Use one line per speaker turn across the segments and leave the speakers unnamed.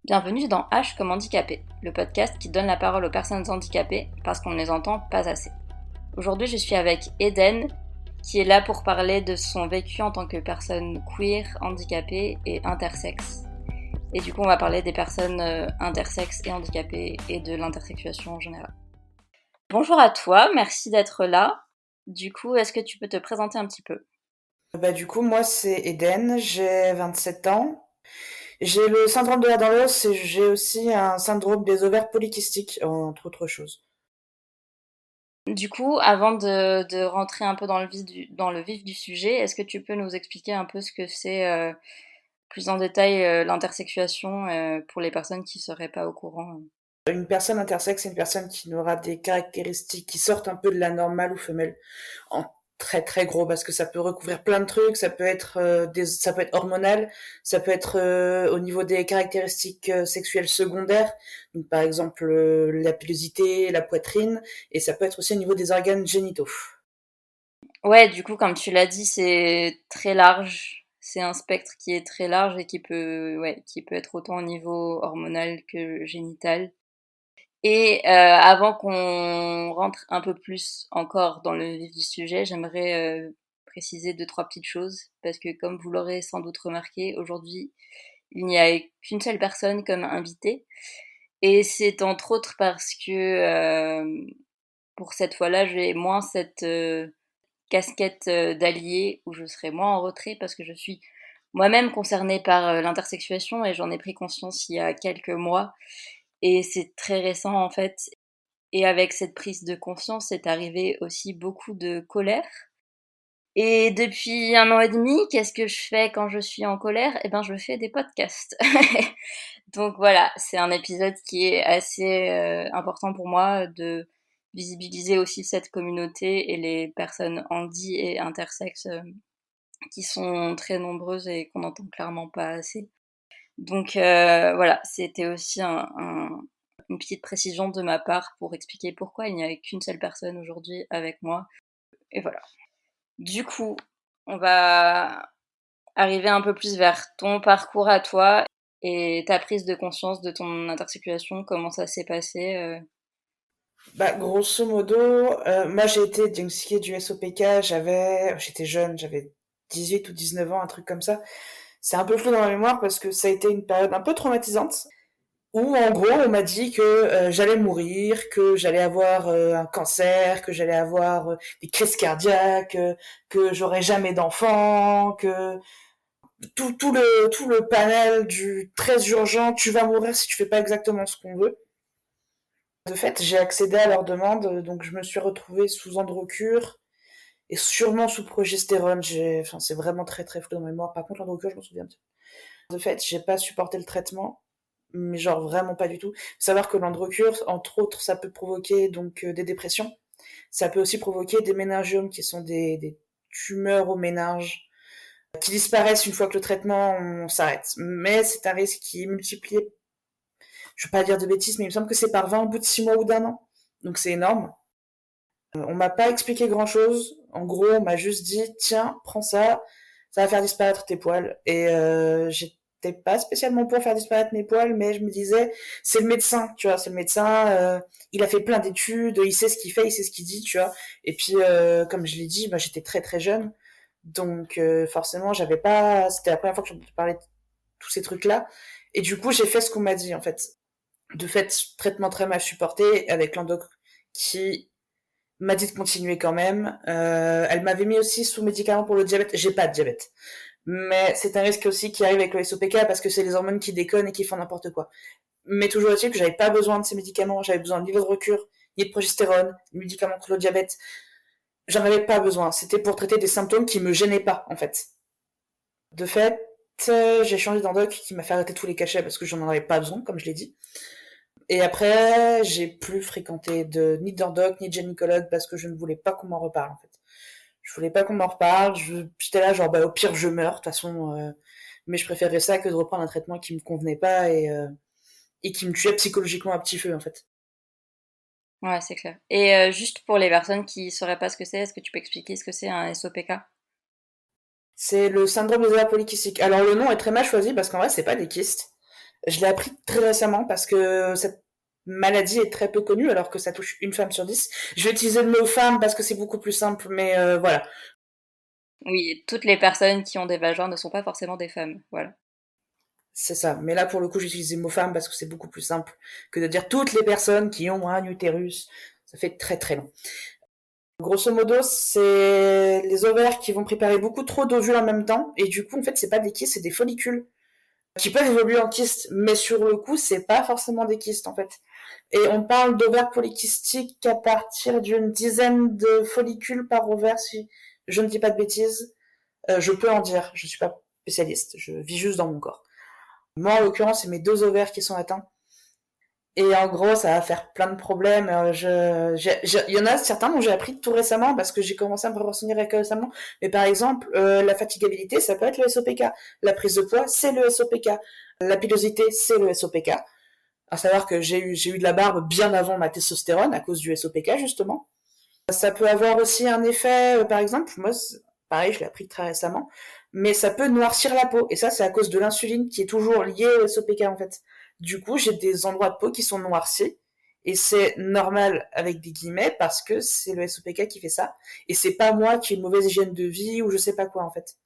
Bienvenue dans H comme handicapé, le podcast qui donne la parole aux personnes handicapées parce qu'on ne les entend pas assez. Aujourd'hui, je suis avec Eden, qui est là pour parler de son vécu en tant que personne queer, handicapée et intersexe. Et du coup, on va parler des personnes intersexes et handicapées et de l'intersexuation en général. Bonjour à toi, merci d'être là. Du coup, est-ce que tu peux te présenter un petit peu?
Du coup, moi, c'est Eden, j'ai 27 ans. J'ai le syndrome de la dent l'os et j'ai aussi un syndrome des ovaires polykystiques, entre autres choses.
Du coup, avant de rentrer un peu dans le vif du sujet, est-ce que tu peux nous expliquer un peu ce que c'est plus en détail l'intersexuation pour les personnes qui seraient pas au courant?
Une personne intersexe, c'est une personne qui aura des caractéristiques qui sortent un peu de la norme mâle ou femelle, en très très gros, parce que ça peut recouvrir plein de trucs, ça peut être hormonal, ça peut être au niveau des caractéristiques sexuelles secondaires, donc par exemple la pilosité, la poitrine, et ça peut être aussi au niveau des organes génitaux.
Ouais, du coup, comme tu l'as dit, c'est très large. C'est un spectre qui est très large et qui peut être autant au niveau hormonal que génital. Et avant qu'on rentre un peu plus encore dans le vif du sujet, j'aimerais préciser deux, trois petites choses, parce que comme vous l'aurez sans doute remarqué, aujourd'hui, il n'y a qu'une seule personne comme invitée. Et c'est entre autres parce que pour cette fois-là, j'ai moins cette casquette d'allié où je serai moins en retrait parce que je suis moi-même concernée par l'intersexuation et j'en ai pris conscience il y a quelques mois. Et c'est très récent en fait. Et avec cette prise de conscience, c'est arrivé aussi beaucoup de colère. Et depuis 1 an et demi, qu'est-ce que je fais quand je suis en colère? Eh ben, je fais des podcasts. Donc voilà, c'est un épisode qui est assez important pour moi de visibiliser aussi cette communauté et les personnes handi et intersexes qui sont très nombreuses et qu'on n'entend clairement pas assez. Donc voilà, c'était aussi une petite précision de ma part pour expliquer pourquoi il n'y avait qu'une seule personne aujourd'hui avec moi. Et voilà. Du coup, on va arriver un peu plus vers ton parcours à toi et ta prise de conscience de ton intersexuation, comment ça s'est passé.
Grosso modo, moi j'ai été diagnostiquée du SOPK, j'étais jeune, j'avais 18 ou 19 ans, un truc comme ça. C'est un peu flou dans ma mémoire parce que ça a été une période un peu traumatisante où en gros on m'a dit que j'allais mourir, que j'allais avoir un cancer, que j'allais avoir des crises cardiaques, que j'aurais jamais d'enfant, que tout le panel du très urgent, tu vas mourir si tu fais pas exactement ce qu'on veut. De fait, j'ai accédé à leur demande, donc je me suis retrouvée sous Androcure et sûrement sous progestérone. Enfin, c'est vraiment très très flou dans ma mémoire. Par contre, l'Androcure, je m'en souviens bien. De fait, j'ai pas supporté le traitement, mais genre vraiment pas du tout. Faut savoir que l'Androcure, entre autres, ça peut provoquer donc des dépressions. Ça peut aussi provoquer des méningiomes, qui sont des tumeurs au méninge, qui disparaissent une fois que le traitement on s'arrête. Mais c'est un risque qui est multiplié. Je veux pas dire de bêtises, mais il me semble que c'est par 20 au bout de 6 mois ou d'1 an. Donc c'est énorme. On m'a pas expliqué grand chose. En gros, on m'a juste dit, tiens, prends ça va faire disparaître tes poils. Et j'étais pas spécialement pour faire disparaître mes poils, mais je me disais, c'est le médecin, tu vois, c'est le médecin, il a fait plein d'études, il sait ce qu'il fait, il sait ce qu'il dit, tu vois. Et puis, comme je l'ai dit, j'étais très très jeune, donc forcément, j'avais pas, c'était la première fois que je parlais de tous ces trucs-là. Et du coup, j'ai fait ce qu'on m'a dit, en fait. De fait, traitement très mal supporté avec l'endoc qui m'a dit de continuer quand même. Elle m'avait mis aussi sous médicaments pour le diabète. J'ai pas de diabète. Mais c'est un risque aussi qui arrive avec le SOPK parce que c'est les hormones qui déconnent et qui font n'importe quoi. Mais toujours est-il que j'avais pas besoin de ces médicaments. J'avais besoin ni de recure, ni de progestérone, ni de médicaments contre le diabète. J'en avais pas besoin. C'était pour traiter des symptômes qui me gênaient pas, en fait. De fait, j'ai changé d'endoc qui m'a fait arrêter tous les cachets parce que j'en avais pas besoin, comme je l'ai dit. Et après, j'ai plus fréquenté ni d'endoc, ni de gynécologue parce que je ne voulais pas qu'on m'en reparle, en fait. Je voulais pas qu'on m'en reparle. J'étais là, genre, au pire, je meurs, de toute façon. Mais je préférais ça que de reprendre un traitement qui me convenait pas et qui me tuait psychologiquement à petit feu, en fait.
Ouais, c'est clair. Et juste pour les personnes qui sauraient pas ce que c'est, est-ce que tu peux expliquer ce que c'est un SOPK?
C'est le syndrome des ovaires polykystiques. Alors, le nom est très mal choisi parce qu'en vrai, c'est pas des kystes. Je l'ai appris très récemment parce que cette maladie est très peu connue alors que ça touche une femme sur 10. Je vais utiliser le mot femme parce que c'est beaucoup plus simple, mais voilà,
Oui, toutes les personnes qui ont des vagins ne sont pas forcément des femmes, voilà.
c'est ça. Mais là, pour le coup, j'ai utilisé le mot femme parce que c'est beaucoup plus simple que de dire toutes les personnes qui ont un utérus. Ça fait très très long. Grosso modo, c'est les ovaires qui vont préparer beaucoup trop d'ovules en même temps, et du coup, en fait, c'est pas des kystes, c'est des follicules qui peuvent évoluer en kystes, mais sur le coup, c'est pas forcément des kystes, en fait. Et on parle d'ovaires polykystiques à partir d'une dizaine de follicules par ovaire, si je ne dis pas de bêtises. Je peux en dire, je suis pas spécialiste, je vis juste dans mon corps. Moi, en l'occurrence, c'est mes deux ovaires qui sont atteints. Et en gros, ça va faire plein de problèmes. Il y en a certains dont j'ai appris tout récemment parce que j'ai commencé à me renseigner récemment. Mais par exemple, la fatigabilité, ça peut être le SOPK. La prise de poids, c'est le SOPK. La pilosité, c'est le SOPK. À savoir que j'ai eu de la barbe bien avant ma testostérone à cause du SOPK justement. Ça peut avoir aussi un effet, par exemple, moi, pareil, je l'ai appris très récemment, mais ça peut noircir la peau. Et ça, c'est à cause de l'insuline qui est toujours liée au SOPK, en fait. Du coup, j'ai des endroits de peau qui sont noircis. Et c'est normal avec des guillemets parce que c'est le SOPK qui fait ça. Et c'est pas moi qui ai une mauvaise hygiène de vie ou je sais pas quoi, en fait.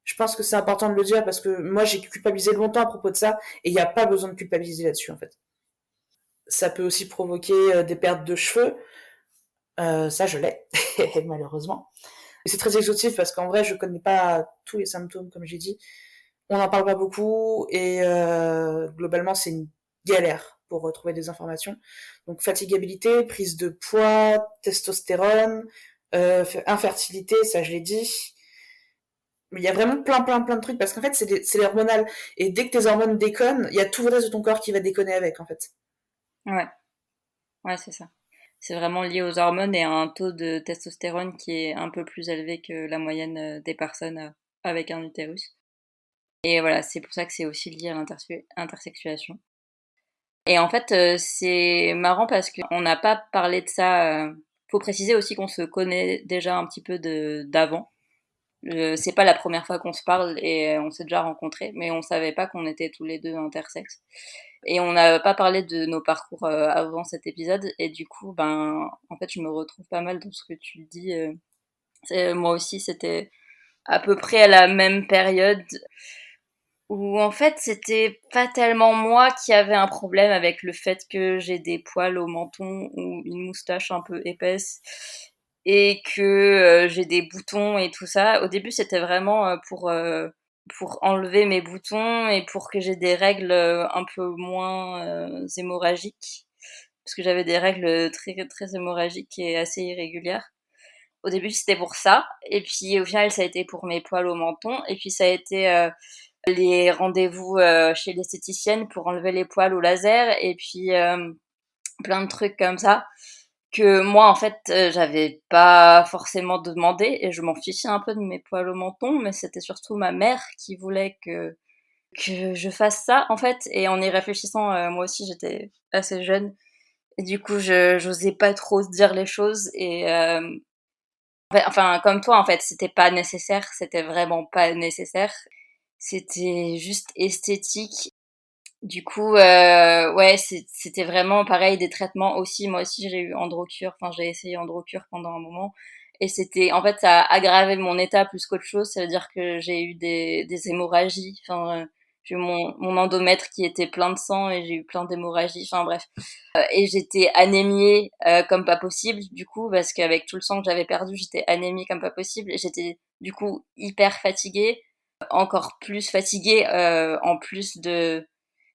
Je pense que c'est important de le dire parce que moi, j'ai culpabilisé longtemps à propos de ça et il n'y a pas besoin de culpabiliser là-dessus, en fait. Ça peut aussi provoquer des pertes de cheveux. Ça, je l'ai, malheureusement. Et c'est très exhaustif parce qu'en vrai, je connais pas tous les symptômes, comme j'ai dit. On n'en parle pas beaucoup et globalement, c'est une galère pour trouver des informations. Donc, fatigabilité, prise de poids, testostérone, infertilité, ça je l'ai dit. Mais il y a vraiment plein de trucs parce qu'en fait, c'est hormonal. Et dès que tes hormones déconnent, il y a tout le reste de ton corps qui va déconner avec, en fait.
Ouais, ouais, c'est ça. C'est vraiment lié aux hormones et à un taux de testostérone qui est un peu plus élevé que la moyenne des personnes avec un utérus. Et voilà, c'est pour ça que c'est aussi lié à l'intersexuation. Et en fait, c'est marrant parce qu'on n'a pas parlé de ça. Faut préciser aussi qu'on se connaît déjà un petit peu d'avant. C'est pas la première fois qu'on se parle et on s'est déjà rencontrés, mais on savait pas qu'on était tous les deux intersexes. Et on n'a pas parlé de nos parcours avant cet épisode, et du coup, ben, en fait, je me retrouve pas mal dans ce que tu dis. Moi aussi, c'était à peu près à la même période où en fait, c'était pas tellement moi qui avais un problème avec le fait que j'ai des poils au menton ou une moustache un peu épaisse et que j'ai des boutons et tout ça. Au début, c'était vraiment pour enlever mes boutons et pour que j'ai des règles un peu moins hémorragiques. Parce que j'avais des règles très hémorragiques et assez irrégulières. Au début, c'était pour ça. Et puis, au final, ça a été pour mes poils au menton. Et puis, ça a été les rendez-vous chez l'esthéticienne pour enlever les poils au laser. Et puis, plein de trucs comme ça que moi en fait j'avais pas forcément demandé et je m'en fichais un peu de mes poils au menton, mais c'était surtout ma mère qui voulait que je fasse ça en fait. Et en y réfléchissant, moi aussi j'étais assez jeune et du coup je j'osais pas trop dire les choses et enfin comme toi en fait c'était pas nécessaire, c'était vraiment pas nécessaire, c'était juste esthétique. Du coup, ouais, c'était vraiment pareil, des traitements aussi. Moi aussi, j'ai eu Androcure, enfin, j'ai essayé Androcure pendant un moment. Et c'était, en fait, ça a aggravé mon état plus qu'autre chose. Ça veut dire que j'ai eu des hémorragies. Enfin, j'ai eu mon endomètre qui était plein de sang et j'ai eu plein d'hémorragies. Enfin, bref. Et j'étais anémiée comme pas possible, du coup, parce qu'avec tout le sang que j'avais perdu, j'étais anémiée comme pas possible. Et j'étais, du coup, hyper fatiguée, encore plus fatiguée, en plus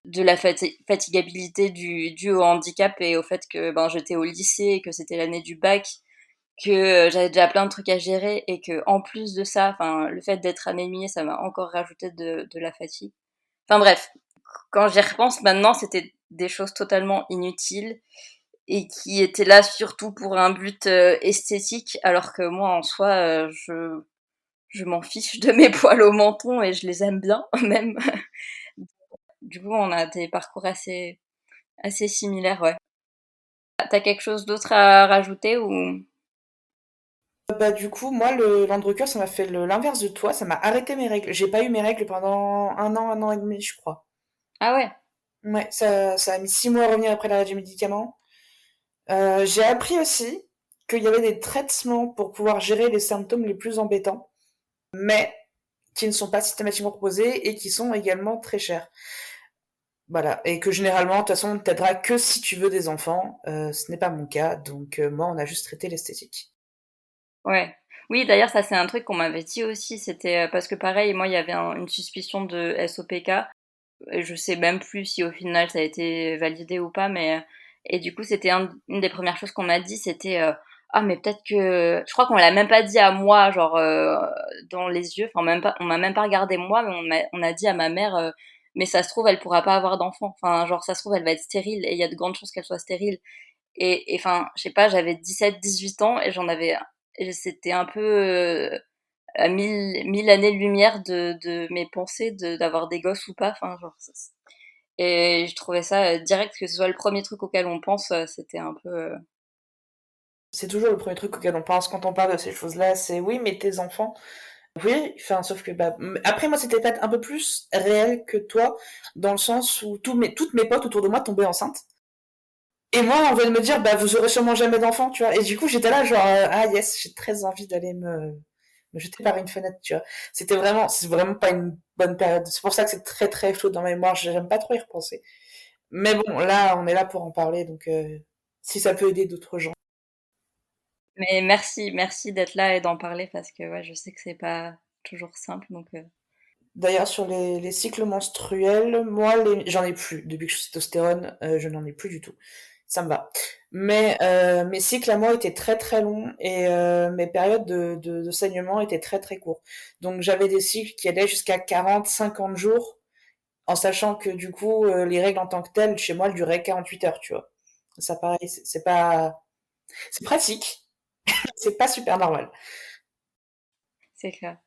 de la fatigabilité due au handicap et au fait que ben, j'étais au lycée et que c'était l'année du bac, que j'avais déjà plein de trucs à gérer et que en plus de ça, enfin le fait d'être anémiée, ça m'a encore rajouté de la fatigue. Enfin bref, quand j'y repense maintenant, c'était des choses totalement inutiles et qui étaient là surtout pour un but esthétique, alors que moi en soi, je m'en fiche de mes poils au menton et je les aime bien même. Du coup, on a des parcours assez similaires, ouais. T'as quelque chose d'autre à rajouter ou...
Bah du coup, moi, l'androcure, ça m'a fait l'inverse de toi, ça m'a arrêté mes règles. J'ai pas eu mes règles pendant un an et demi, je crois.
Ah ouais.
Ouais, ça a mis 6 mois à revenir après l'arrêt du médicament. J'ai appris aussi qu'il y avait des traitements pour pouvoir gérer les symptômes les plus embêtants, mais qui ne sont pas systématiquement proposés et qui sont également très chers. Voilà, et que généralement, de toute façon, on ne t'aidera que si tu veux des enfants. Ce n'est pas mon cas, donc moi, on a juste traité l'esthétique.
Ouais. Oui, d'ailleurs, ça, c'est un truc qu'on m'avait dit aussi. C'était parce que pareil, moi, il y avait une suspicion de SOPK. Et je sais même plus si au final ça a été validé ou pas, mais et du coup, c'était une des premières choses qu'on m'a dit, c'était ah mais peut-être que je crois qu'on l'a même pas dit à moi, genre dans les yeux, enfin même pas, on m'a même pas regardé moi, mais on a dit à ma mère mais ça se trouve elle pourra pas avoir d'enfant. Enfin genre ça se trouve elle va être stérile et il y a de grandes chances qu'elle soit stérile. Et enfin, je sais pas, j'avais 17 18 ans et et c'était un peu à mille années-lumière de mes pensées d'avoir des gosses ou pas. Enfin, genre, et je trouvais ça direct que ce soit le premier truc auquel on pense, c'était un peu.
C'est toujours le premier truc auquel on pense quand on parle de ces choses-là, c'est oui, mais tes enfants. Oui, enfin, sauf que bah, après moi c'était peut-être un peu plus réel que toi, dans le sens où toutes mes potes autour de moi tombaient enceintes. Et moi, on venait de me dire, bah, vous aurez sûrement jamais d'enfants, tu vois. Et du coup, j'étais là, genre, ah yes, j'ai très envie d'aller me jeter par une fenêtre, tu vois. C'est vraiment pas une bonne période. C'est pour ça que c'est très très chaud dans ma mémoire. J'aime pas trop y repenser. Mais bon, là, on est là pour en parler, donc si ça peut aider d'autres gens.
Mais merci d'être là et d'en parler parce que ouais, je sais que c'est pas toujours simple, donc.
D'ailleurs, sur les cycles menstruels, moi, j'en ai plus. Depuis que je suis testostérone, je n'en ai plus du tout. Ça me va. Mais mes cycles à moi étaient très très longs et mes périodes de saignement étaient très très courtes. Donc j'avais des cycles qui allaient jusqu'à 40, 50 jours, en sachant que du coup, les règles en tant que telles, chez moi, elles duraient 48 heures, tu vois. Ça pareil, c'est pas... C'est pratique, c'est pas super normal.
C'est clair.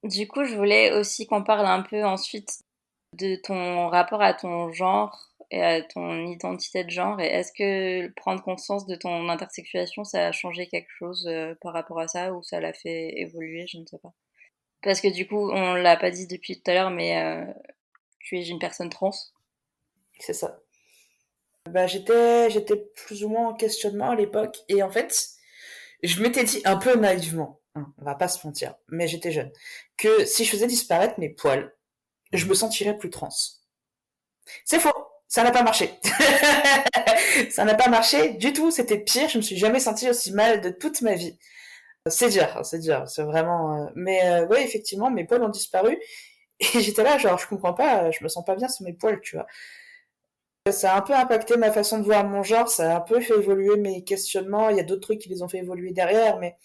Du coup, je voulais aussi qu'on parle un peu ensuite de ton rapport à ton genre et à ton identité de genre. Et est-ce que prendre conscience de ton intersexuation, ça a changé quelque chose par rapport à ça ou ça l'a fait évoluer? Je ne sais pas. Parce que du coup, on l'a pas dit depuis tout à l'heure, mais tu es une personne trans.
C'est ça. Bah, j'étais plus ou moins en questionnement à l'époque et en fait, je m'étais dit un peu naïvement, hein, on va pas se mentir, mais j'étais jeune, que si je faisais disparaître mes poils, je me sentirais plus trans. C'est faux, ça n'a pas marché. Ça n'a pas marché du tout, c'était pire, je me suis jamais sentie aussi mal de toute ma vie. C'est dur, c'est vraiment... Mais ouais, effectivement, mes poils ont disparu et j'étais là, genre, je comprends pas, je me sens pas bien sur mes poils, tu vois. Ça a un peu impacté ma façon de voir mon genre, ça a un peu fait évoluer mes questionnements, il y a d'autres trucs qui les ont fait évoluer derrière, mais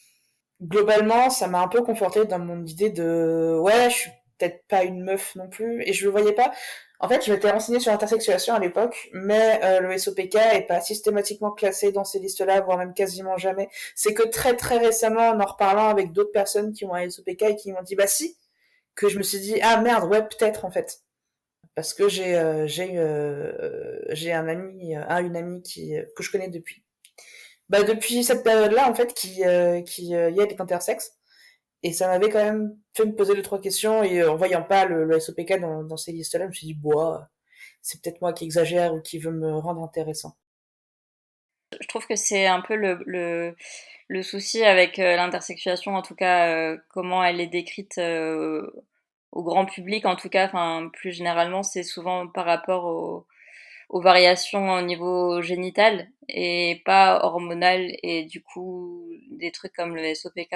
globalement, ça m'a un peu conforté dans mon idée de ouais, je suis peut-être pas une meuf non plus et je le voyais pas. En fait, je m'étais renseignée sur l'intersexuation à l'époque, mais le SOPK est pas systématiquement classé dans ces listes-là, voire même quasiment jamais. C'est que très très récemment, en reparlant avec d'autres personnes qui ont un SOPK et qui m'ont dit bah si, que je me suis dit ah merde, ouais peut-être en fait, parce que j'ai un ami, une amie qui que je connais depuis bah depuis cette période-là en fait qui y est intersexe. Et ça m'avait quand même fait me poser deux, trois questions. Et en voyant pas le SOPK dans ces listes-là, je me suis dit, boah, c'est peut-être moi qui exagère ou qui veut me rendre intéressant.
Je trouve que c'est un peu le souci avec l'intersexuation, en tout cas, comment elle est décrite au grand public, en tout cas, enfin, plus généralement, c'est souvent par rapport aux variations au niveau génital et pas hormonal. Et du coup, des trucs comme le SOPK,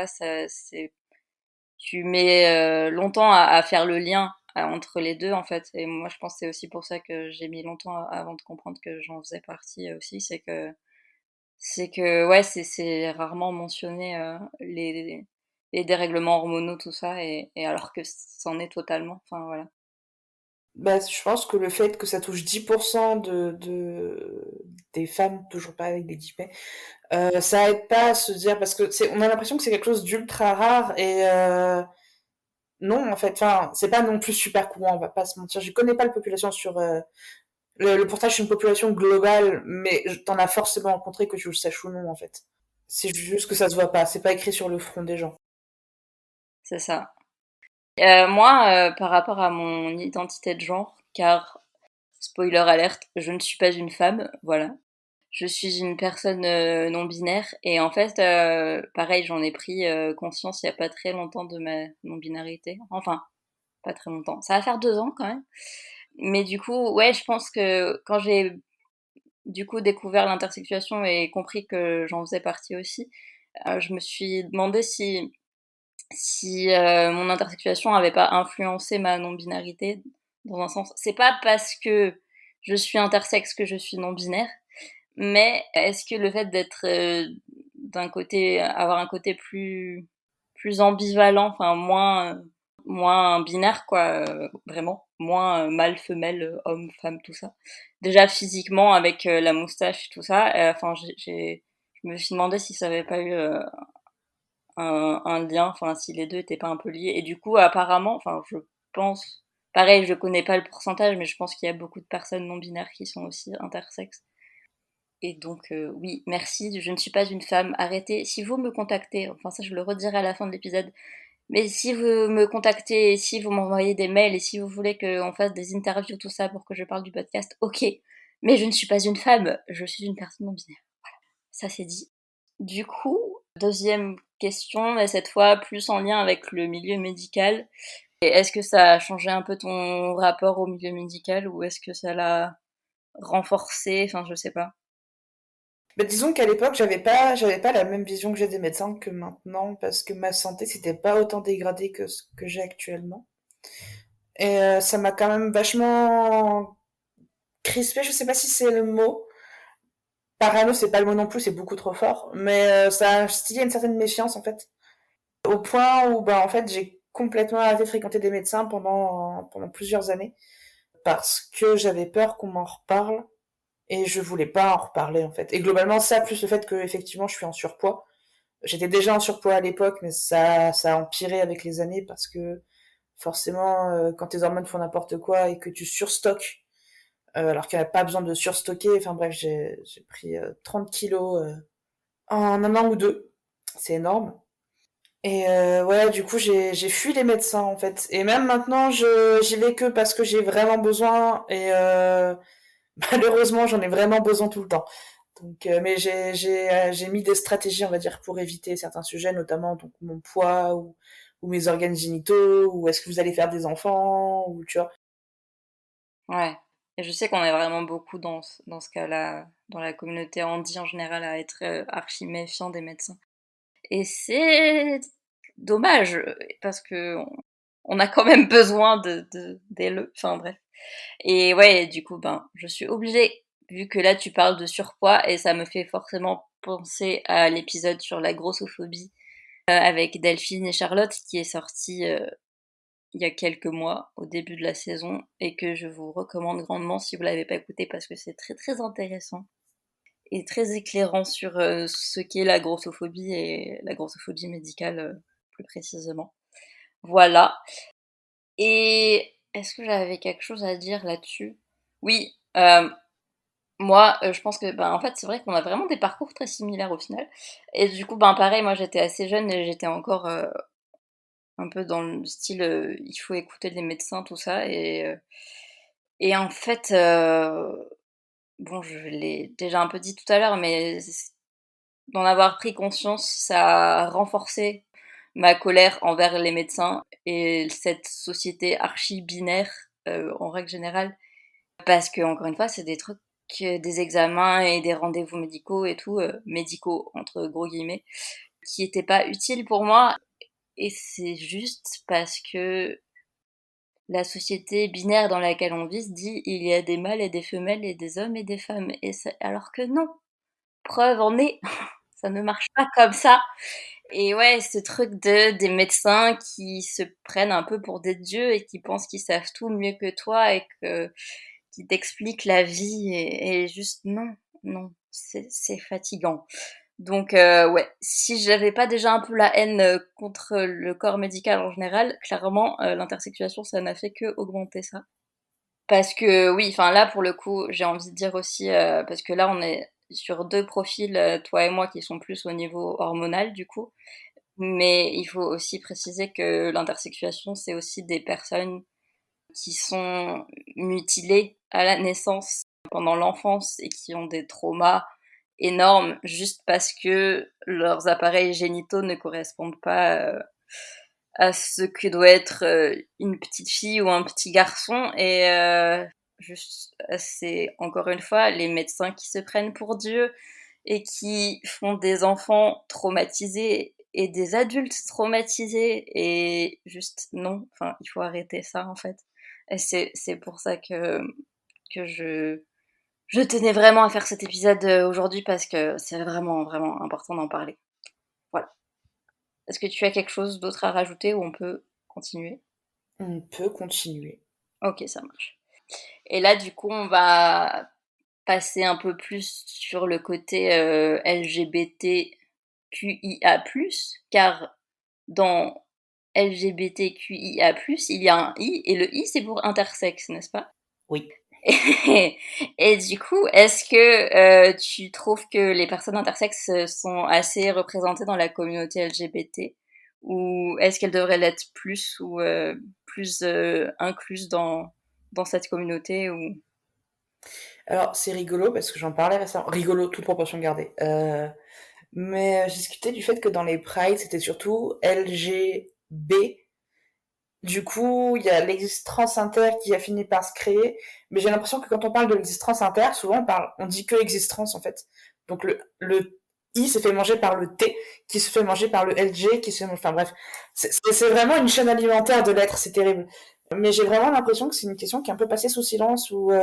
tu mets longtemps à faire le lien entre les deux, en fait. Et moi, je pense que c'est aussi pour ça que j'ai mis longtemps avant de comprendre que j'en faisais partie aussi, c'est que ouais, c'est rarement mentionné les dérèglements hormonaux, tout ça, et alors que c'en est totalement. Enfin voilà.
Bah, je pense que le fait que ça touche 10% des femmes, toujours pas avec des guillemets, ça aide pas à se dire, parce que on a l'impression que c'est quelque chose d'ultra rare et non, en fait, enfin, c'est pas non plus super courant, on va pas se mentir. Je connais pas la population sur, le pourcentage c'est une population globale, mais t'en as forcément rencontré que tu le saches ou non, en fait. C'est juste que ça se voit pas, c'est pas écrit sur le front des gens.
C'est ça. Moi, par rapport à mon identité de genre, car spoiler alerte, je ne suis pas une femme, voilà. Je suis une personne non binaire et en fait, pareil, j'en ai pris conscience il y a pas très longtemps de ma non-binarité. Enfin, pas très longtemps. Ça va faire 2 ans quand même. Mais du coup, ouais, je pense que quand j'ai du coup découvert l'intersexuation et compris que j'en faisais partie aussi, je me suis demandé si mon intersexuation avait pas influencé ma non-binarité dans un sens. C'est pas parce que je suis intersexe que je suis non-binaire, mais est-ce que le fait d'être d'un côté, avoir un côté plus ambivalent, enfin moins binaire quoi, vraiment, moins mâle, femelle, homme, femme, tout ça. Déjà physiquement avec la moustache, tout ça, enfin je me suis demandé si ça avait pas eu un lien, enfin si les deux étaient pas un peu liés. Et du coup, apparemment, enfin je pense, pareil, je connais pas le pourcentage, mais je pense qu'il y a beaucoup de personnes non binaires qui sont aussi intersexes. Et donc, oui, merci, je ne suis pas une femme, arrêtez. Si vous me contactez, enfin ça je le redirai à la fin de l'épisode, mais si vous me contactez, si vous m'envoyez des mails et si vous voulez qu'on fasse des interviews, tout ça, pour que je parle du podcast, ok. Mais je ne suis pas une femme, je suis une personne non binaire. Ça c'est dit. Du coup, deuxième question, mais cette fois plus en lien avec le milieu médical. Et est-ce que ça a changé un peu ton rapport au milieu médical ou est-ce que ça l'a renforcé? Enfin, je sais pas.
Bah, disons qu'à l'époque, j'avais pas la même vision que j'ai des médecins que maintenant, parce que ma santé s'était pas autant dégradée que ce que j'ai actuellement. Et ça m'a quand même vachement crispé, je sais pas si c'est le mot. Parano, c'est pas le mot non plus, c'est beaucoup trop fort. Mais ça a instillé une certaine méfiance, en fait. Au point où, bah, en fait, j'ai complètement arrêté de fréquenter des médecins pendant plusieurs années. Parce que j'avais peur qu'on m'en reparle. Et je voulais pas en reparler, en fait. Et globalement, ça, plus le fait que, effectivement, je suis en surpoids. J'étais déjà en surpoids à l'époque, mais ça a empiré avec les années parce que, forcément, quand tes hormones font n'importe quoi et que tu surstockes, alors qu'il n'y a pas besoin de surstocker, enfin bref, j'ai pris 30 kilos en un an ou deux. C'est énorme. Et ouais, du coup, j'ai fui les médecins, en fait. Et même maintenant, j'y vais que parce que j'ai vraiment besoin. Et malheureusement, j'en ai vraiment besoin tout le temps. Donc, mais j'ai mis des stratégies, on va dire, pour éviter certains sujets, notamment donc, mon poids ou mes organes génitaux, ou est-ce que vous allez faire des enfants, ou tu vois.
Ouais. Et je sais qu'on est vraiment beaucoup dans ce cas-là, dans la communauté handi en général, à être archi méfiant des médecins. Et c'est dommage, parce que on a quand même besoin d'elle. Enfin bref. Et ouais, du coup, ben, je suis obligée, vu que là tu parles de surpoids, et ça me fait forcément penser à l'épisode sur la grossophobie avec Delphine et Charlotte, qui est sorti il y a quelques mois, au début de la saison, et que je vous recommande grandement si vous l'avez pas écouté, parce que c'est très très intéressant et très éclairant sur ce qu'est la grossophobie et la grossophobie médicale plus précisément. Voilà. Et est-ce que j'avais quelque chose à dire là-dessus? Oui, moi, je pense que, ben, en fait, c'est vrai qu'on a vraiment des parcours très similaires au final. Et du coup, ben, pareil, moi, j'étais assez jeune et j'étais encore un peu dans le style, il faut écouter les médecins, tout ça. Et en fait, bon, je l'ai déjà un peu dit tout à l'heure, mais d'en avoir pris conscience, ça a renforcé ma colère envers les médecins et cette société archi-binaire en règle générale. Parce que, encore une fois, c'est des trucs, des examens et des rendez-vous médicaux et tout, médicaux entre gros guillemets, qui étaient pas utiles pour moi. Et c'est juste parce que la société binaire dans laquelle on vit se dit il y a des mâles et des femelles et des hommes et des femmes. Alors que non, preuve en est, ça ne marche pas comme ça. Et ouais, ce truc des médecins qui se prennent un peu pour des dieux et qui pensent qu'ils savent tout mieux que toi et qui t'expliquent la vie et juste non, non, c'est fatigant. Donc ouais, si j'avais pas déjà un peu la haine contre le corps médical en général, clairement l'intersexuation ça n'a fait que augmenter ça. Parce que oui, enfin là pour le coup, j'ai envie de dire aussi parce que là on est sur deux profils, toi et moi, qui sont plus au niveau hormonal du coup. Mais il faut aussi préciser que l'intersexuation, c'est aussi des personnes qui sont mutilés à la naissance, pendant l'enfance, et qui ont des traumas énormes juste parce que leurs appareils génitaux ne correspondent pas à ce que doit être une petite fille ou un petit garçon. Et juste, c'est encore une fois les médecins qui se prennent pour Dieu et qui font des enfants traumatisés et des adultes traumatisés. Et juste, non, enfin, il faut arrêter ça, en fait. Et c'est pour ça que je tenais vraiment à faire cet épisode aujourd'hui, parce que c'est vraiment, vraiment important d'en parler. Voilà. Est-ce que tu as quelque chose d'autre à rajouter ou on peut continuer?
On peut continuer.
Ok, ça marche. Et là, du coup, on va passer un peu plus sur le côté LGBTQIA+, car dans LGBTQIA+, il y a un I, et le I, c'est pour intersexe, n'est-ce pas?
Oui.
Et du coup, est-ce que tu trouves que les personnes intersexes sont assez représentées dans la communauté LGBT, ou est-ce qu'elles devraient l'être plus, ou plus incluses dans cette communauté, ou...
Alors, c'est rigolo parce que j'en parlais récemment. Rigolo, toute proportion gardée. Mais j'ai discuté du fait que dans les prides, c'était surtout LGB. Du coup, il y a l'existence inter qui a fini par se créer. Mais j'ai l'impression que quand on parle de l'existence inter, souvent on dit que existence en fait. Donc le I s'est fait manger par le T, qui se fait manger par le LG, qui se fait... Enfin bref, c'est vraiment une chaîne alimentaire de l'être, c'est terrible. Mais j'ai vraiment l'impression que c'est une question qui est un peu passée sous silence, où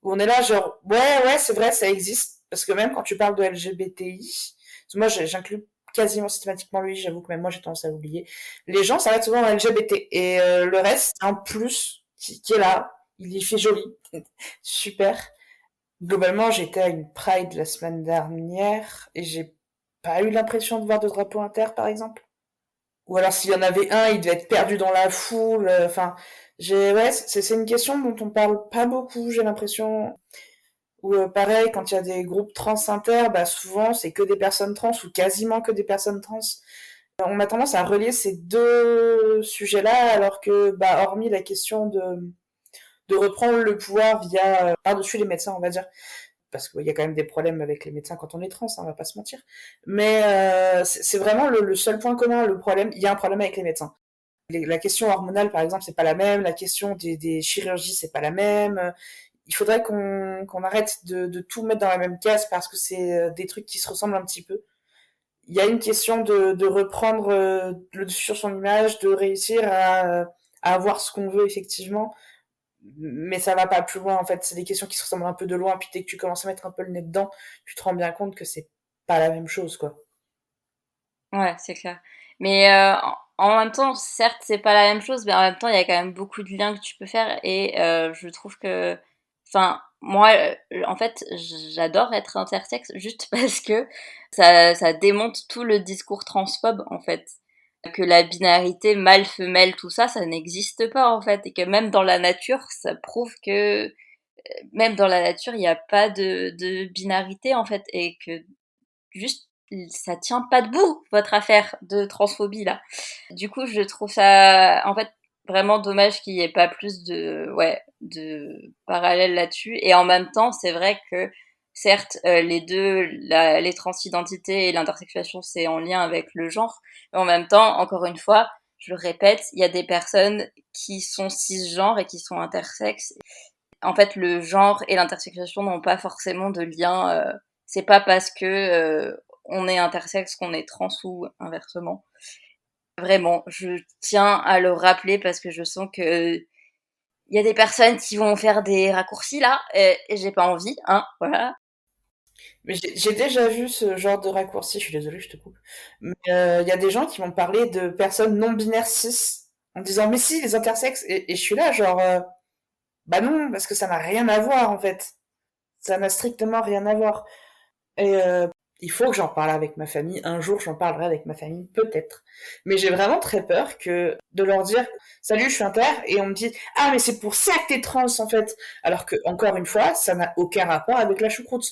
on est là genre, ouais, c'est vrai, ça existe. Parce que même quand tu parles de LGBTI, moi j'inclus quasiment systématiquement lui, j'avoue que même moi j'ai tendance à l'oublier. Les gens s'arrêtent souvent en LGBT, et le reste, c'est un plus qui est là, il y fait joli, super. Globalement, j'étais à une Pride la semaine dernière, et j'ai pas eu l'impression de voir de drapeau inter, par exemple. Ou alors s'il y en avait un, il devait être perdu dans la foule, enfin, ouais, c'est une question dont on parle pas beaucoup, j'ai l'impression. Ou pareil, quand il y a des groupes trans inter, bah souvent c'est que des personnes trans ou quasiment que des personnes trans. On a tendance à relier ces deux sujets-là, alors que, bah, hormis la question de reprendre le pouvoir via par-dessus les médecins, on va dire, parce qu'il y a quand même des problèmes avec les médecins quand on est trans, hein, on va pas se mentir. Mais c'est vraiment le seul point commun, le problème. Il y a un problème avec les médecins. La question hormonale, par exemple, c'est pas la même. La question des chirurgies, c'est pas la même. Il faudrait qu'on arrête de tout mettre dans la même case, parce que c'est des trucs qui se ressemblent un petit peu. Il y a une question de reprendre le dessus sur son image, de réussir à avoir ce qu'on veut effectivement, mais ça va pas plus loin en fait. C'est des questions qui se ressemblent un peu de loin, puis dès que tu commences à mettre un peu le nez dedans, tu te rends bien compte que c'est pas la même chose, quoi.
Ouais, c'est clair. Mais en même temps, certes, c'est pas la même chose, mais en même temps, il y a quand même beaucoup de liens que tu peux faire. Et je trouve que, enfin, moi, en fait, j'adore être intersexe juste parce que ça démonte tout le discours transphobe, en fait. Que la binarité mâle-femelle, tout ça, ça n'existe pas, en fait. Et que même dans la nature, ça prouve que même dans la nature, il n'y a pas de binarité, en fait. Et que juste, ça tient pas debout, votre affaire de transphobie là. Du coup, je trouve ça en fait vraiment dommage qu'il y ait pas plus de parallèles là-dessus. Et en même temps, c'est vrai que certes, les deux, les transidentités et l'intersexuation, c'est en lien avec le genre. Mais en même temps, encore une fois, je le répète, il y a des personnes qui sont cisgenres et qui sont intersexes. En fait, le genre et l'intersexuation n'ont pas forcément de lien. C'est pas parce que on est intersexe qu'on est trans ou inversement. Vraiment, je tiens à le rappeler parce que je sens que il y a des personnes qui vont faire des raccourcis là, et j'ai pas envie, hein, voilà.
Mais j'ai déjà vu ce genre de raccourci, je suis désolée, je te coupe. Mais il y a des gens qui vont parler de personnes non binaires cis en disant mais si, les intersexes, et je suis là genre bah non, parce que ça n'a rien à voir en fait. Ça n'a strictement rien à voir. Et il faut que j'en parle avec ma famille. Un jour, j'en parlerai avec ma famille, peut-être. Mais j'ai vraiment très peur que de leur dire salut, je suis inter, et on me dit ah mais c'est pour ça que t'es trans en fait. Alors que encore une fois, ça n'a aucun rapport avec la choucroute.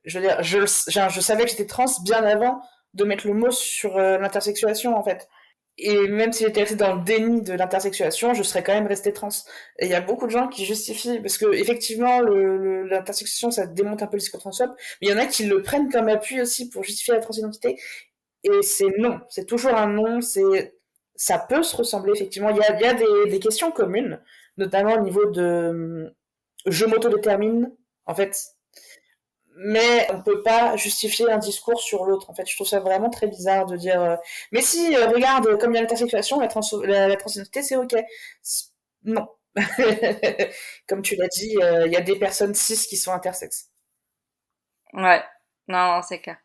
Je veux dire, je savais que j'étais trans bien avant de mettre le mot sur l'intersexuation en fait. Et même si j'étais restée dans le déni de l'intersexuation, je serais quand même restée trans. Et il y a beaucoup de gens qui justifient, parce que effectivement, l'intersexuation, ça démonte un peu le discours transphobe, mais il y en a qui le prennent comme appui aussi pour justifier la transidentité. Et c'est non, c'est toujours un non, ça peut se ressembler, effectivement. Il y a des questions communes, notamment au niveau de je m'autodétermine, en fait, mais on peut pas justifier un discours sur l'autre. En fait, je trouve ça vraiment très bizarre de dire mais si regarde comme il y a l'intersexuation, la transidentité c'est ok. Non. Comme tu l'as dit, il y a des personnes cis qui sont intersexes.
Ouais, non, c'est clair.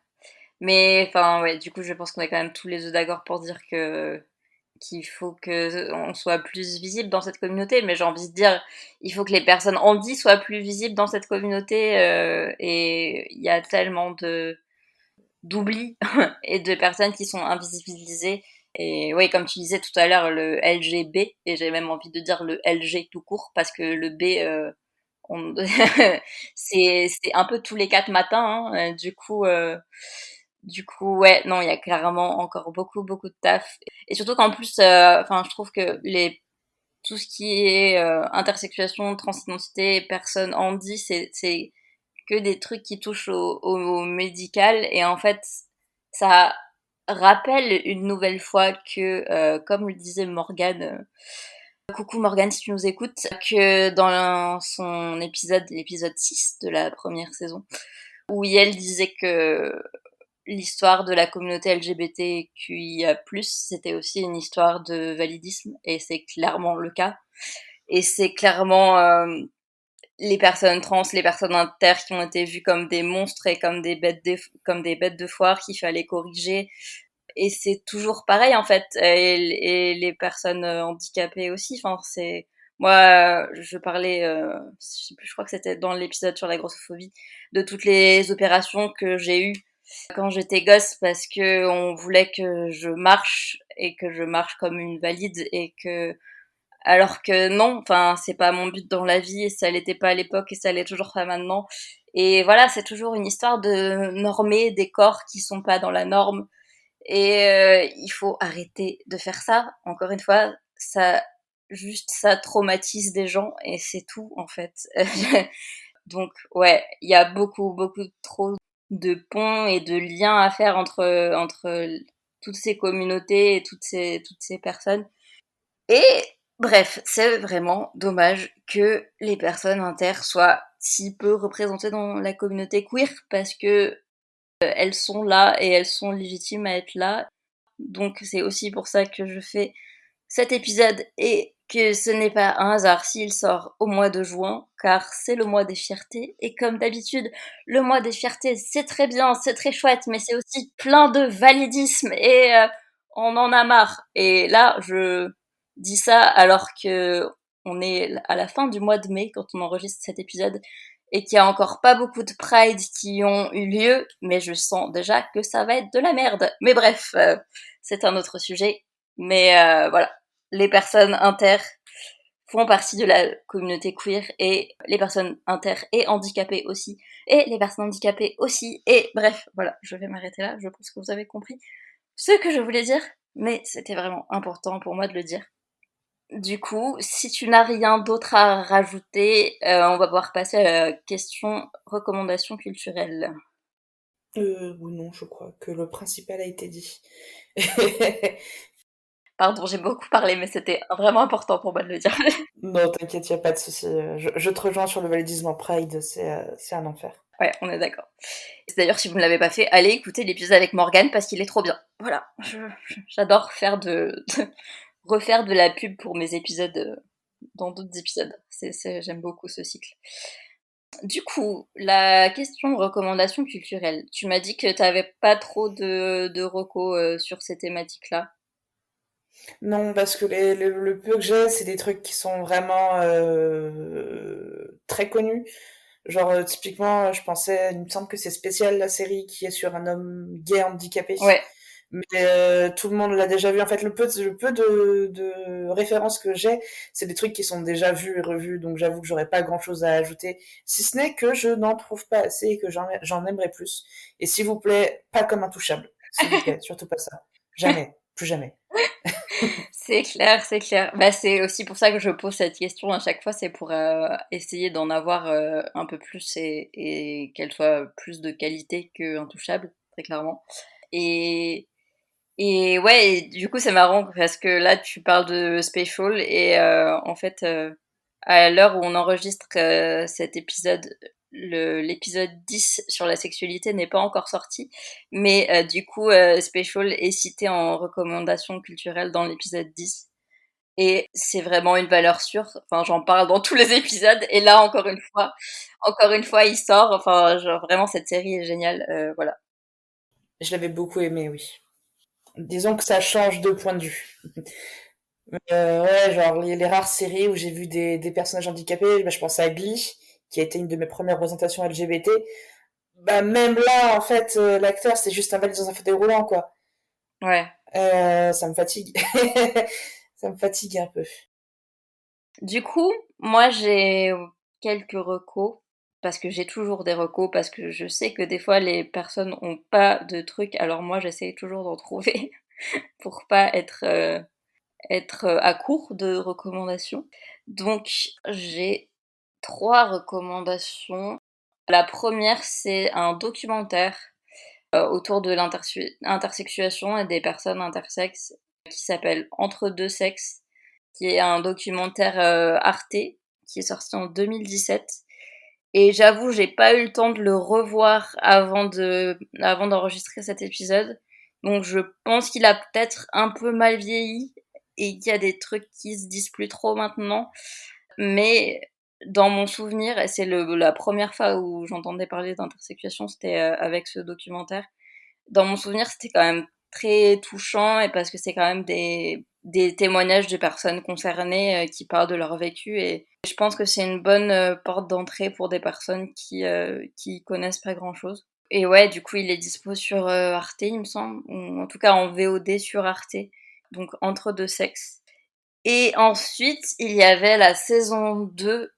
Mais enfin, ouais, du coup, je pense qu'on est quand même tous les deux d'accord pour dire que qu'il faut que on soit plus visible dans cette communauté. Mais j'ai envie de dire, il faut que les personnes handy soient plus visibles dans cette communauté. Et il y a tellement de d'oubli et de personnes qui sont invisibilisées. Et oui, comme tu disais tout à l'heure, le LGB, et j'ai même envie de dire le LG tout court, parce que le B, on... c'est un peu tous les 4 matins, hein. Du coup, ouais, non, il y a clairement encore beaucoup, beaucoup de taf. Et surtout qu'en plus, enfin, je trouve que tout ce qui est intersexuation, transidentité, personnes handi, c'est que des trucs qui touchent au médical. Et en fait, ça rappelle une nouvelle fois que, comme le disait Morgane, coucou Morgane si tu nous écoutes, que dans son épisode, l'épisode 6 de la première saison, où elle disait que l'histoire de la communauté LGBTQIA+, c'était aussi une histoire de validisme, et c'est clairement le cas. Et c'est clairement les personnes trans, les personnes inter qui ont été vues comme des monstres et comme des bêtes de foire qu'il fallait corriger. Et c'est toujours pareil en fait. Et les personnes handicapées aussi. Enfin, c'est moi, je parlais, je sais plus, je crois que c'était dans l'épisode sur la grossophobie, de toutes les opérations que j'ai eues quand j'étais gosse parce que on voulait que je marche et que je marche comme une valide et que alors que non, enfin c'est pas mon but dans la vie et ça l'était pas à l'époque et ça l'est toujours pas maintenant. Et voilà, c'est toujours une histoire de normer des corps qui sont pas dans la norme et il faut arrêter de faire ça. Encore une fois, ça traumatise des gens et c'est tout en fait. Donc ouais, il y a beaucoup beaucoup trop de ponts et de liens à faire entre toutes ces communautés et toutes ces personnes. Et bref, c'est vraiment dommage que les personnes inter soient si peu représentées dans la communauté queer parce que elles sont là et elles sont légitimes à être là. Donc c'est aussi pour ça que je fais cet épisode et que ce n'est pas un hasard s'il sort au mois de juin, car c'est le mois des fiertés. Et comme d'habitude, le mois des fiertés, c'est très bien, c'est très chouette, mais c'est aussi plein de validisme et on en a marre. Et là, je dis ça alors que on est à la fin du mois de mai quand on enregistre cet épisode et qu'il y a encore pas beaucoup de Pride qui ont eu lieu, mais je sens déjà que ça va être de la merde. Mais bref, c'est un autre sujet. Mais voilà, les personnes inter font partie de la communauté queer et les personnes inter et handicapées aussi et les personnes handicapées aussi et bref, voilà, je vais m'arrêter là, je pense que vous avez compris ce que je voulais dire, mais c'était vraiment important pour moi de le dire. Du coup, si tu n'as rien d'autre à rajouter, on va pouvoir passer à la question recommandation culturelle.
Oui, non, je crois que le principal a été dit.
Pardon, j'ai beaucoup parlé, mais c'était vraiment important pour moi de le dire.
Non, t'inquiète, y a pas de souci. Je te rejoins sur le validisme en Pride, c'est un enfer.
Ouais, on est d'accord. D'ailleurs, si vous ne l'avez pas fait, allez écouter l'épisode avec Morgane parce qu'il est trop bien. Voilà, j'adore refaire de la pub pour mes épisodes dans d'autres épisodes. J'aime beaucoup ce cycle. Du coup, la question recommandation culturelle. Tu m'as dit que t'avais pas trop de recos sur ces thématiques-là.
Non, parce que le peu que j'ai, c'est des trucs qui sont vraiment très connus. Genre, typiquement, je pensais, il me semble que c'est Spécial, la série qui est sur un homme gay handicapé.
Ouais,
Mais tout le monde l'a déjà vu. En fait, le peu de références que j'ai, c'est des trucs qui sont déjà vus et revus. Donc, j'avoue que j'aurais pas grand-chose à ajouter. Si ce n'est que je n'en trouve pas assez et que j'en aimerais plus. Et s'il vous plaît, pas comme Intouchable. S'il vous plaît, surtout pas ça. Jamais. Plus jamais.
C'est clair, c'est clair. Bah, c'est aussi pour ça que je pose cette question à chaque fois, c'est pour essayer d'en avoir un peu plus et qu'elle soit plus de qualité que Intouchable, très clairement. Et, et ouais, et du coup c'est marrant parce que là tu parles de Spatial et en fait à l'heure où on enregistre cet épisode, l'épisode 10 sur la sexualité n'est pas encore sorti, mais du coup Spatial est cité en recommandation culturelle dans l'épisode 10. Et c'est vraiment une valeur sûre. Enfin, j'en parle dans tous les épisodes. Et là, encore une fois, il sort. Enfin, genre, vraiment, cette série est géniale. Voilà.
Je l'avais beaucoup aimé, oui. Disons que ça change de point de vue. Ouais, genre les rares séries où j'ai vu des personnages handicapés, bah, je pense à Glee, qui a été une de mes premières représentations LGBT. Bah, même là, en fait, l'acteur, c'est juste un valide dans un fauteuil roulant, quoi.
Ouais.
Ça me fatigue. Ça me fatigue un peu.
Du coup, moi, j'ai quelques recos. Parce que j'ai toujours des recos. Parce que je sais que des fois, les personnes ont pas de trucs. Alors moi, j'essaie toujours d'en trouver. Pour pas être à court de recommandations. Donc, j'ai 3 recommandations. La première, c'est un documentaire autour de l'intersexuation et des personnes intersexes qui s'appelle Entre deux sexes, qui est un documentaire Arte qui est sorti en 2017. Et j'avoue, j'ai pas eu le temps de le revoir avant d'enregistrer cet épisode. Donc je pense qu'il a peut-être un peu mal vieilli et qu'il y a des trucs qui se disent plus trop maintenant. Mais dans mon souvenir, et c'est la première fois où j'entendais parler d'intersexuation, c'était avec ce documentaire. Dans mon souvenir, c'était quand même très touchant et parce que c'est quand même des témoignages de personnes concernées qui parlent de leur vécu et je pense que c'est une bonne porte d'entrée pour des personnes qui connaissent pas grand-chose. Et ouais, du coup, il est dispo sur Arte, il me semble, ou en tout cas en VOD sur Arte, donc Entre deux sexes. Et ensuite, il y avait la saison 2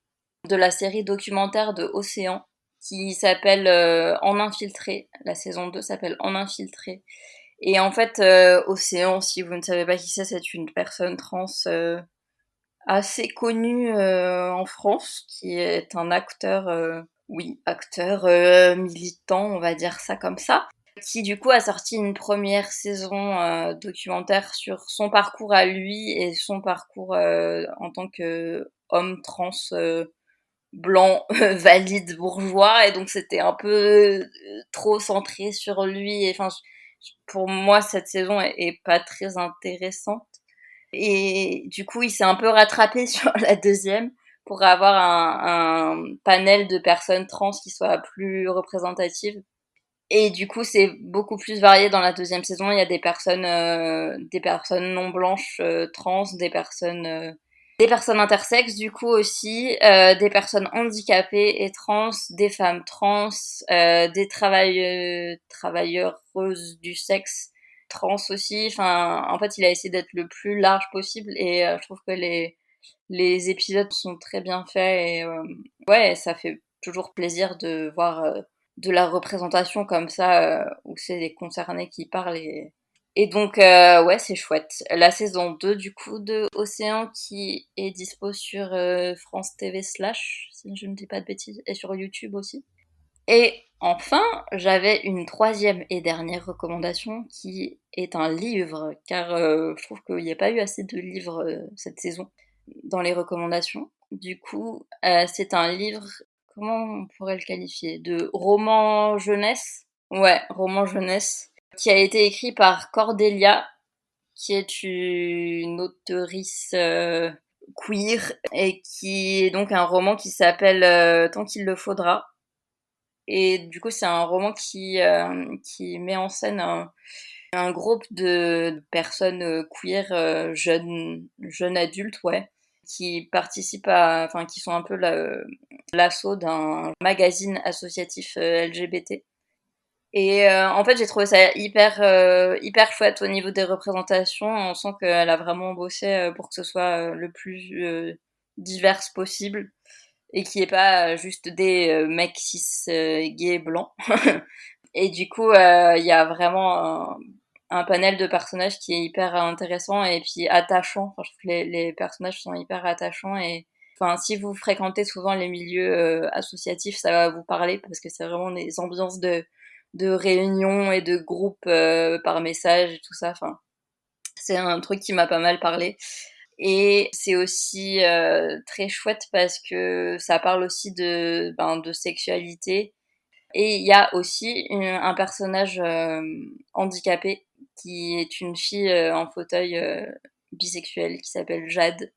de la série documentaire de Océan qui s'appelle En infiltré. La saison 2 s'appelle En infiltré. Et en fait, Océan, si vous ne savez pas qui c'est une personne trans assez connue en France, qui est un acteur, oui, acteur militant, on va dire ça comme ça, qui du coup a sorti une première saison documentaire sur son parcours à lui et son parcours en tant que homme trans blanc, valide, bourgeois, et donc c'était un peu trop centré sur lui. Et, enfin, pour moi, cette saison est pas très intéressante. Et du coup, il s'est un peu rattrapé sur la deuxième pour avoir un panel de personnes trans qui soit plus représentative. Et du coup, c'est beaucoup plus varié dans la deuxième saison. Il y a des personnes non blanches trans, des personnes intersexes du coup aussi, des personnes handicapées et trans, des femmes trans, des travailleuses du sexe trans aussi. Enfin, en fait, il a essayé d'être le plus large possible et je trouve que les épisodes sont très bien faits et ouais, ça fait toujours plaisir de voir de la représentation comme ça où c'est les concernés qui parlent et donc ouais, c'est chouette. La saison 2 du coup de Océan qui est dispo sur France TV slash si je ne dis pas de bêtises et sur YouTube aussi. Et enfin, j'avais une troisième et dernière recommandation qui est un livre, car je trouve qu'il n'y a pas eu assez de livres cette saison dans les recommandations. Du coup, c'est un livre, comment on pourrait le qualifier? De roman jeunesse? Ouais, roman jeunesse, qui a été écrit par Cordelia, qui est une auteurice queer, et qui est donc un roman qui s'appelle Tant qu'il le faudra. Et du coup, c'est un roman qui met en scène un groupe de personnes queer, jeunes adultes, ouais, qui participent enfin, qui sont un peu l'assaut d'un magazine associatif LGBT. Et en fait, j'ai trouvé ça hyper chouette au niveau des représentations. On sent qu'elle a vraiment bossé pour que ce soit le plus divers possible et qu'il n'y ait pas juste des mecs cis gays blancs. Et du coup, il y a vraiment un panel de personnages qui est hyper intéressant et puis attachant. Enfin, je trouve que les personnages sont hyper attachants et enfin, si vous fréquentez souvent les milieux associatifs, ça va vous parler parce que c'est vraiment des ambiances de réunions et de groupes par message et tout ça. Enfin, c'est un truc qui m'a pas mal parlé. Et c'est aussi très chouette parce que ça parle aussi de sexualité. Et il y a aussi un personnage handicapé qui est une fille en fauteuil bisexuel qui s'appelle Jade,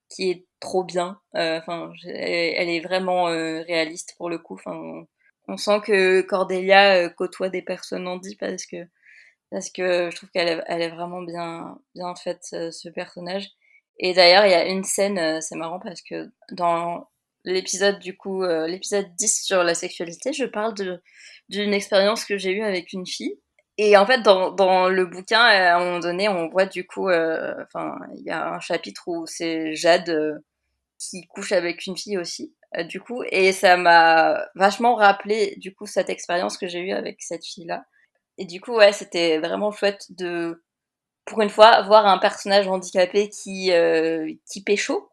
qui est trop bien. Enfin, elle est vraiment réaliste pour le coup. Enfin, on sent que Cordelia côtoie des personnes handies parce que je trouve elle est vraiment bien faite ce personnage. Et d'ailleurs, il y a une scène, c'est marrant parce que dans l'épisode du coup, l'épisode 10 sur la sexualité, je parle d'une expérience que j'ai eue avec une fille. Et en fait, dans le bouquin, à un moment donné, on voit du coup, enfin, il y a un chapitre où c'est Jade qui couche avec une fille aussi, du coup, et ça m'a vachement rappelé du coup cette expérience que j'ai eue avec cette fille-là. Et du coup, ouais, c'était vraiment chouette de, pour une fois, voir un personnage handicapé qui pécho.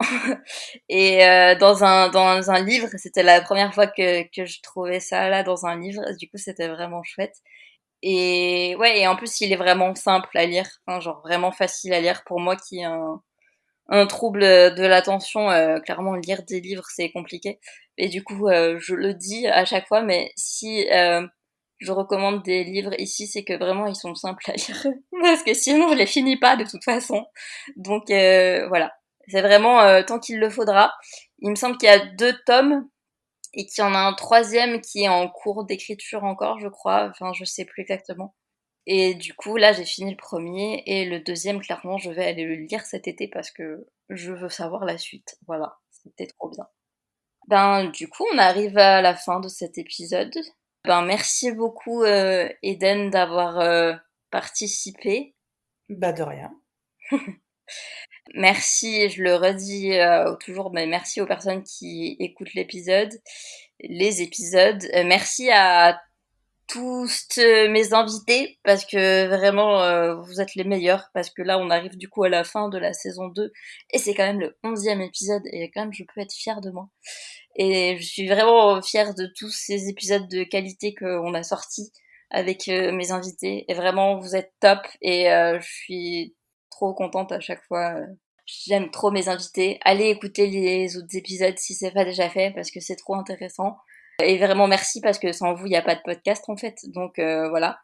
Et dans un livre, c'était la première fois que je trouvais ça là dans un livre. Du coup, c'était vraiment chouette. Et ouais, et en plus, il est vraiment simple à lire, hein, genre vraiment facile à lire pour moi qui ai un trouble de l'attention. Clairement, lire des livres, c'est compliqué. Et du coup, je le dis à chaque fois, mais si je recommande des livres ici, c'est que vraiment ils sont simples à lire. Parce que sinon, je les finis pas de toute façon. Donc voilà. C'est vraiment tant qu'il le faudra. Il me semble qu'il y a 2 tomes et qu'il y en a un troisième qui est en cours d'écriture encore, je crois. Enfin, je sais plus exactement. Et du coup, là, j'ai fini le premier et le deuxième, clairement, je vais aller le lire cet été parce que je veux savoir la suite. Voilà, c'était trop bien. Ben, du coup, on arrive à la fin de cet épisode. Ben, merci beaucoup, Eden, d'avoir participé.
Bah, de rien.
Merci, je le redis toujours, mais merci aux personnes qui écoutent les épisodes. Merci à tous mes invités parce que vraiment vous êtes les meilleurs parce que là on arrive du coup à la fin de la saison 2 et c'est quand même le 11e épisode et quand même je peux être fière de moi et je suis vraiment fière de tous ces épisodes de qualité qu'on a sortis avec mes invités et vraiment vous êtes top et je suis trop contente à chaque fois. J'aime trop mes invités. Allez écouter les autres épisodes si c'est pas déjà fait parce que c'est trop intéressant. Et vraiment merci parce que sans vous, il n'y a pas de podcast en fait. Donc voilà.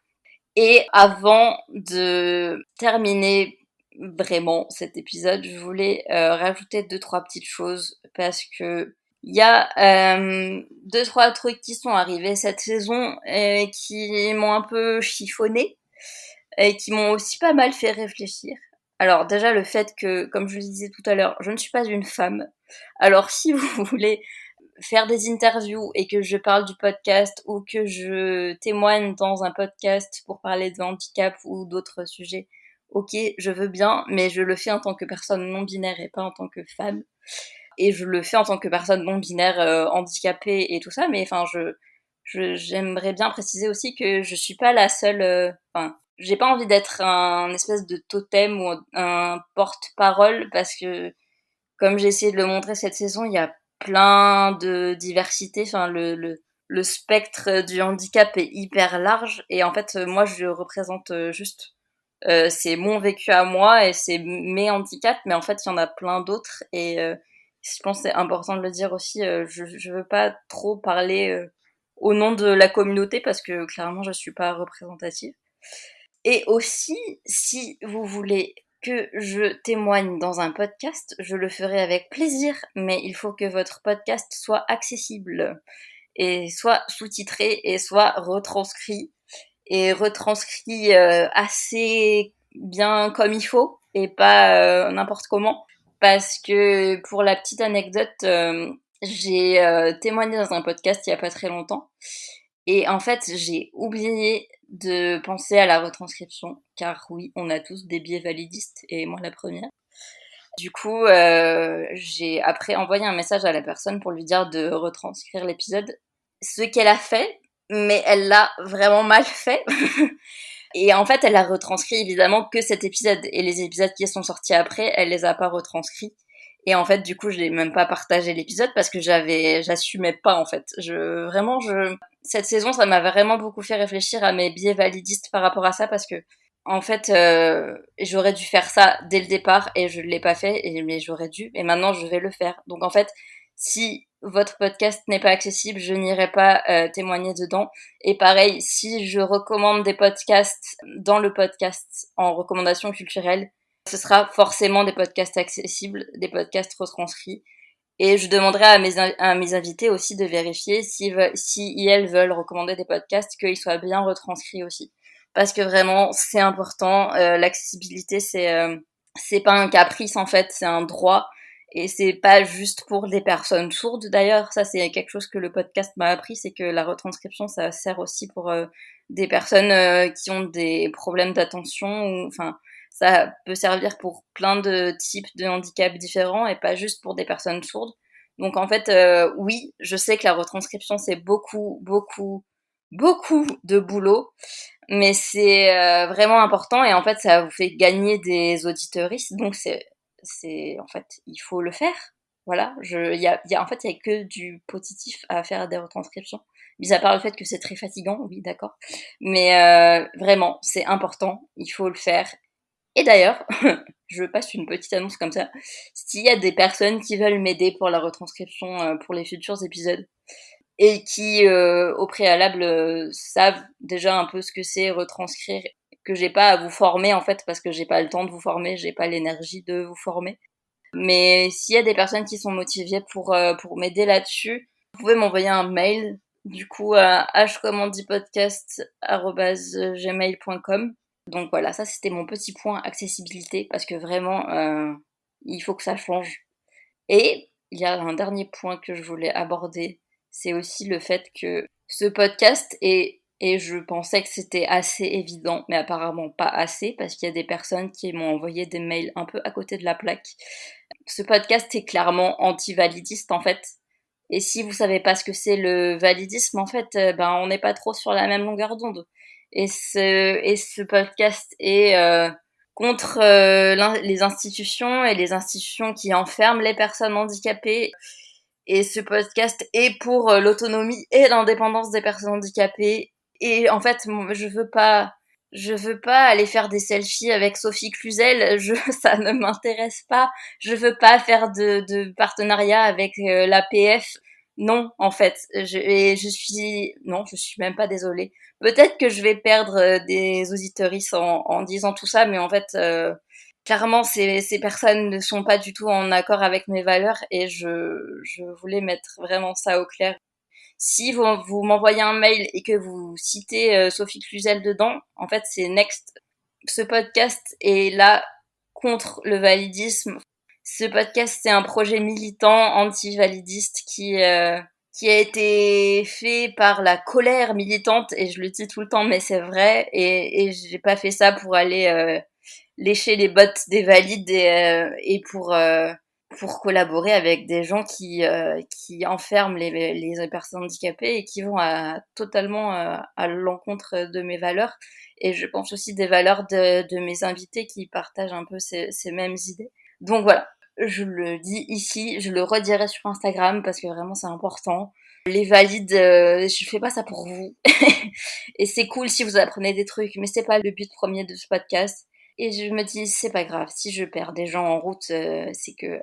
Et avant de terminer vraiment cet épisode, je voulais rajouter 2-3 petites choses parce que il y a 2-3 trucs qui sont arrivés cette saison et qui m'ont un peu chiffonné et qui m'ont aussi pas mal fait réfléchir. Alors déjà le fait que, comme je le disais tout à l'heure, je ne suis pas une femme. Alors si vous voulez faire des interviews et que je parle du podcast ou que je témoigne dans un podcast pour parler de handicap ou d'autres sujets, ok, je veux bien, mais je le fais en tant que personne non binaire et pas en tant que femme. Et je le fais en tant que personne non binaire handicapée et tout ça, mais enfin, j'aimerais bien préciser aussi que je suis pas la seule. Enfin, j'ai pas envie d'être un espèce de totem ou un porte-parole parce que, comme j'ai essayé de le montrer cette saison, il y a plein de diversité. Enfin, le spectre du handicap est hyper large et en fait, moi, je représente juste. C'est mon vécu à moi et c'est mes handicaps, mais en fait, il y en a plein d'autres et je pense que c'est important de le dire aussi. Je veux pas trop parler au nom de la communauté parce que clairement, je suis pas représentative. Et aussi, si vous voulez que je témoigne dans un podcast, je le ferai avec plaisir, mais il faut que votre podcast soit accessible et soit sous-titré et soit retranscrit et retranscrit assez bien comme il faut et pas n'importe comment. Parce que pour la petite anecdote, j'ai témoigné dans un podcast il y a pas très longtemps et en fait j'ai oublié de penser à la retranscription car oui, on a tous des biais validistes et moi la première. Du coup, j'ai après envoyé un message à la personne pour lui dire de retranscrire l'épisode, ce qu'elle a fait, mais elle l'a vraiment mal fait. Et en fait, elle a retranscrit évidemment que cet épisode. Et les épisodes qui sont sortis après, elle les a pas retranscrits. Et en fait, du coup, je n'ai même pas partagé l'épisode parce que j'assumais pas, en fait. Cette saison, ça m'a vraiment beaucoup fait réfléchir à mes biais validistes par rapport à ça parce que, en fait, j'aurais dû faire ça dès le départ et je l'ai pas fait, mais j'aurais dû, et maintenant je vais le faire. Donc, en fait, si votre podcast n'est pas accessible, je n'irai pas témoigner dedans. Et pareil, si je recommande des podcasts dans le podcast en recommandation culturelle, ce sera forcément des podcasts accessibles, des podcasts retranscrits. Et je demanderai à mes invités aussi de vérifier si elles veulent recommander des podcasts, qu'ils soient bien retranscrits aussi. Parce que vraiment, c'est important. L'accessibilité, c'est pas un caprice en fait, c'est un droit. Et c'est pas juste pour les personnes sourdes d'ailleurs. Ça, c'est quelque chose que le podcast m'a appris, c'est que la retranscription, ça sert aussi pour des personnes qui ont des problèmes d'attention. Enfin, ça peut servir pour plein de types de handicaps différents et pas juste pour des personnes sourdes. Donc en fait, oui, je sais que la retranscription, c'est beaucoup, beaucoup, beaucoup de boulot, mais c'est vraiment important et en fait, ça vous fait gagner des auditeuristes. Donc en fait, il faut le faire. Voilà, en fait, il y a que du positif à faire des retranscriptions. Mis à part le fait que c'est très fatigant, oui, d'accord. Mais vraiment, c'est important, il faut le faire. Et d'ailleurs, je passe une petite annonce comme ça. S'il y a des personnes qui veulent m'aider pour la retranscription pour les futurs épisodes et qui, au préalable, savent déjà un peu ce que c'est retranscrire, que j'ai pas à vous former en fait, parce que j'ai pas le temps de vous former, j'ai pas l'énergie de vous former. Mais s'il y a des personnes qui sont motivées pour m'aider là-dessus, vous pouvez m'envoyer un mail du coup à hcommandipodcast@gmail.com. Donc voilà, ça c'était mon petit point accessibilité parce que vraiment il faut que ça change. Et il y a un dernier point que je voulais aborder, c'est aussi le fait que ce podcast et je pensais que c'était assez évident, mais apparemment pas assez, parce qu'il y a des personnes qui m'ont envoyé des mails un peu à côté de la plaque. Ce podcast est clairement anti-validiste en fait. Et si vous savez pas ce que c'est le validisme, en fait, ben on n'est pas trop sur la même longueur d'onde. Et ce podcast est contre les institutions et les institutions qui enferment les personnes handicapées. Et ce podcast est pour l'autonomie et l'indépendance des personnes handicapées. Et en fait, je veux pas aller faire des selfies avec Sophie Cluzel. Ça ne m'intéresse pas. Je veux pas faire de partenariat avec l'APF. Non, en fait, non, je suis même pas désolée. Peut-être que je vais perdre des auditeuristes en disant tout ça, mais en fait, clairement, ces personnes ne sont pas du tout en accord avec mes valeurs et je voulais mettre vraiment ça au clair. Si vous m'envoyez un mail et que vous citez Sophie Cluzel dedans, en fait, c'est next. Ce podcast est là contre le validisme. Ce podcast, c'est un projet militant anti-validiste qui a été fait par la colère militante, et je le dis tout le temps, mais c'est vrai, et j'ai pas fait ça pour aller lécher les bottes des valides et pour collaborer avec des gens qui enferment les personnes handicapées et qui vont totalement à l'encontre de mes valeurs. Et je pense aussi des valeurs de mes invités qui partagent un peu ces mêmes idées. Donc voilà, je le dis ici, je le redirai sur Instagram parce que vraiment c'est important. Les valides, je fais pas ça pour vous. Et c'est cool si vous apprenez des trucs, mais c'est pas le but premier de ce podcast. Et je me dis, c'est pas grave, si je perds des gens en route, c'est que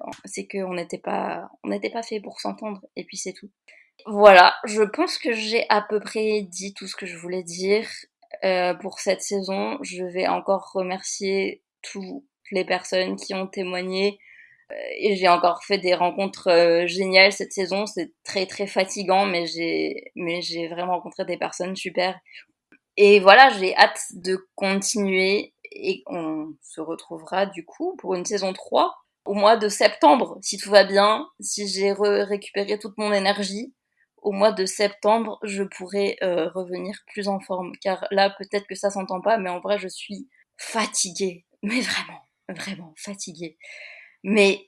on n'était pas fait pour s'entendre, et puis c'est tout. Voilà, je pense que j'ai à peu près dit tout ce que je voulais dire pour cette saison. Je vais encore remercier toutes les personnes qui ont témoigné, et j'ai encore fait des rencontres géniales cette saison. C'est très très fatigant, mais j'ai vraiment rencontré des personnes super. Et voilà, j'ai hâte de continuer et on se retrouvera du coup pour une saison 3 au mois de septembre, si tout va bien, si j'ai récupéré toute mon énergie. Au mois de septembre, je pourrai revenir plus en forme, car là, peut-être que ça s'entend pas, mais en vrai, je suis fatiguée, mais vraiment, vraiment fatiguée. Mais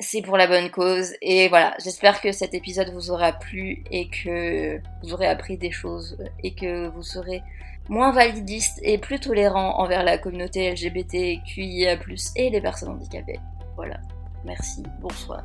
c'est pour la bonne cause. Et voilà, j'espère que cet épisode vous aura plu et que vous aurez appris des choses et que vous serez moins validiste et plus tolérant envers la communauté LGBTQIA+, et les personnes handicapées. Voilà. Merci. Bonsoir.